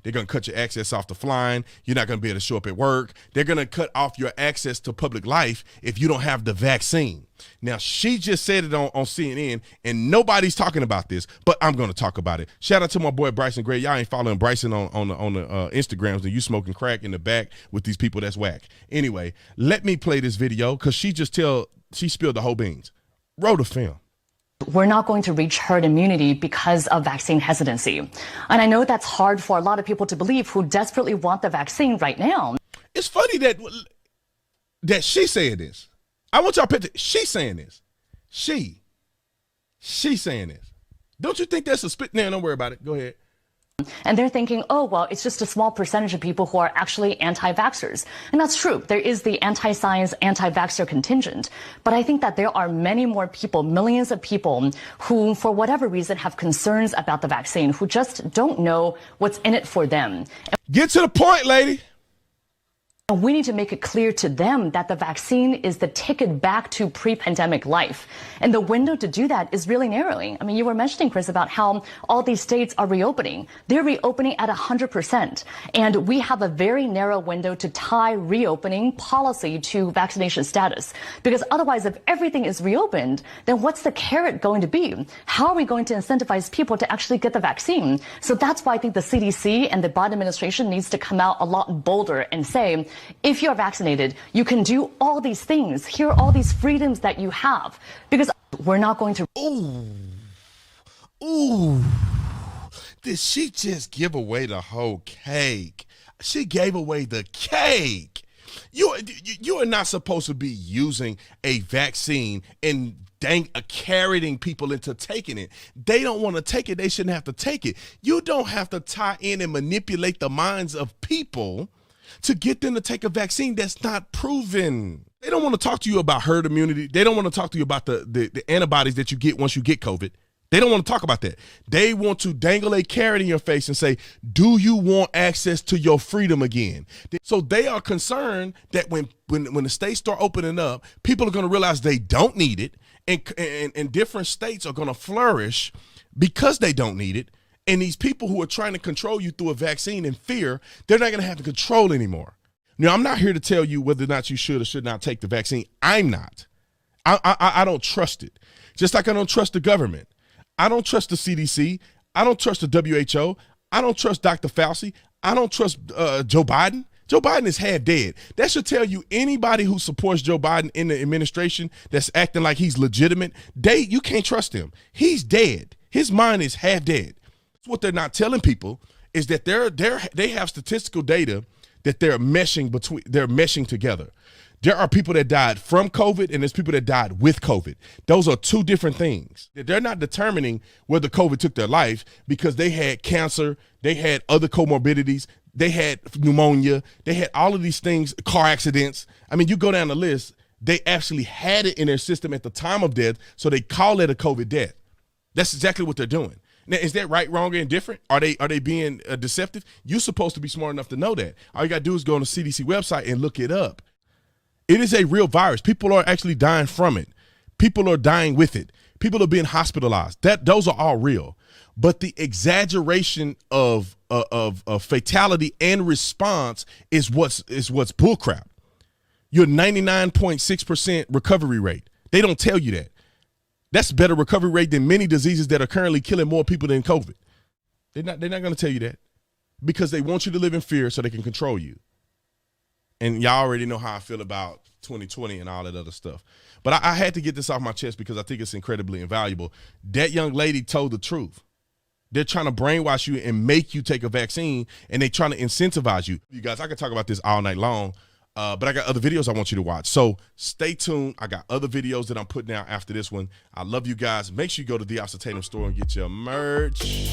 They're going to cut your access off to flying. You're not going to be able to show up at work. They're going to cut off your access to public life if you don't have the vaccine. Now, she just said it on CNN, and nobody's talking about this, but I'm going to talk about it. Shout out to my boy Bryson Gray. Y'all ain't following Bryson on the Instagrams, and you smoking crack in the back with these people that's whack. Anyway, let me play this video because she spilled the whole beans. Roll the film. We're not going to reach herd immunity because of vaccine hesitancy. And I know that's hard for a lot of people to believe who desperately want the vaccine right now. It's funny that she's saying this. I want y'all to picture, she's saying this. She's saying this. Don't you think that's a spit? No, don't worry about it. Go ahead. And they're thinking, oh, well, it's just a small percentage of people who are actually anti-vaxxers. And that's true. There is the anti-science, anti-vaxxer contingent. But I think that there are many more people, millions of people who, for whatever reason, have concerns about the vaccine, who just don't know what's in it for them. Get to the point, lady. And we need to make it clear to them that the vaccine is the ticket back to pre-pandemic life. And the window to do that is really narrowing. I mean, you were mentioning, Chris, about how all these states are reopening. They're reopening at 100%. And we have a very narrow window to tie reopening policy to vaccination status. Because otherwise, if everything is reopened, then what's the carrot going to be? How are we going to incentivize people to actually get the vaccine? So that's why I think the CDC and the Biden administration needs to come out a lot bolder and say, if you're vaccinated, you can do all these things. Here are all these freedoms that you have. Because we're not going to... Ooh. Did she just give away the whole cake? She gave away the cake. You are not supposed to be using a vaccine and carroting people into taking it. They don't want to take it. They shouldn't have to take it. You don't have to tie in and manipulate the minds of people to get them to take a vaccine that's not proven. They don't want to talk to you about herd immunity. They don't want to talk to you about the antibodies that you get once you get COVID. They don't want to talk about that. They want to dangle a carrot in your face and say, do you want access to your freedom again? So they are concerned that when the states start opening up, people are going to realize they don't need it, and different states are going to flourish because they don't need it. And these people who are trying to control you through a vaccine and fear, they're not going to have the control anymore. Now, I'm not here to tell you whether or not you should or should not take the vaccine. I'm not. I don't trust it. Just like I don't trust the government. I don't trust the CDC. I don't trust the WHO. I don't trust Dr. Fauci. I don't trust Joe Biden. Joe Biden is half dead. That should tell you anybody who supports Joe Biden in the administration that's acting like he's legitimate, you can't trust him. He's dead. His mind is half dead. What they're not telling people is that they have statistical data that they're meshing together. There are people that died from COVID and there's people that died with COVID. Those are two different things. They're not determining whether COVID took their life because they had cancer, they had other comorbidities, they had pneumonia, they had all of these things, car accidents. I mean, you go down the list, they actually had it in their system at the time of death, so they call it a COVID death. That's exactly what they're doing. Now, is that right, wrong, or indifferent? Are they being deceptive? You're supposed to be smart enough to know that. All you got to do is go on the CDC website and look it up. It is a real virus. People are actually dying from it. People are dying with it. People are being hospitalized. Those are all real. But the exaggeration of fatality and response is what's bullcrap. Your 99.6% recovery rate. They don't tell you that. That's a better recovery rate than many diseases that are currently killing more people than COVID. They're not going to tell you that because they want you to live in fear so they can control you. And y'all already know how I feel about 2020 and all that other stuff. But I had to get this off my chest because I think it's incredibly invaluable. That young lady told the truth. They're trying to brainwash you and make you take a vaccine, and they're trying to incentivize you. You guys, I could talk about this all night long. But I got other videos I want you to watch. So stay tuned. I got other videos that I'm putting out after this one. I love you guys. Make sure you go to the Tatum store and get your merch.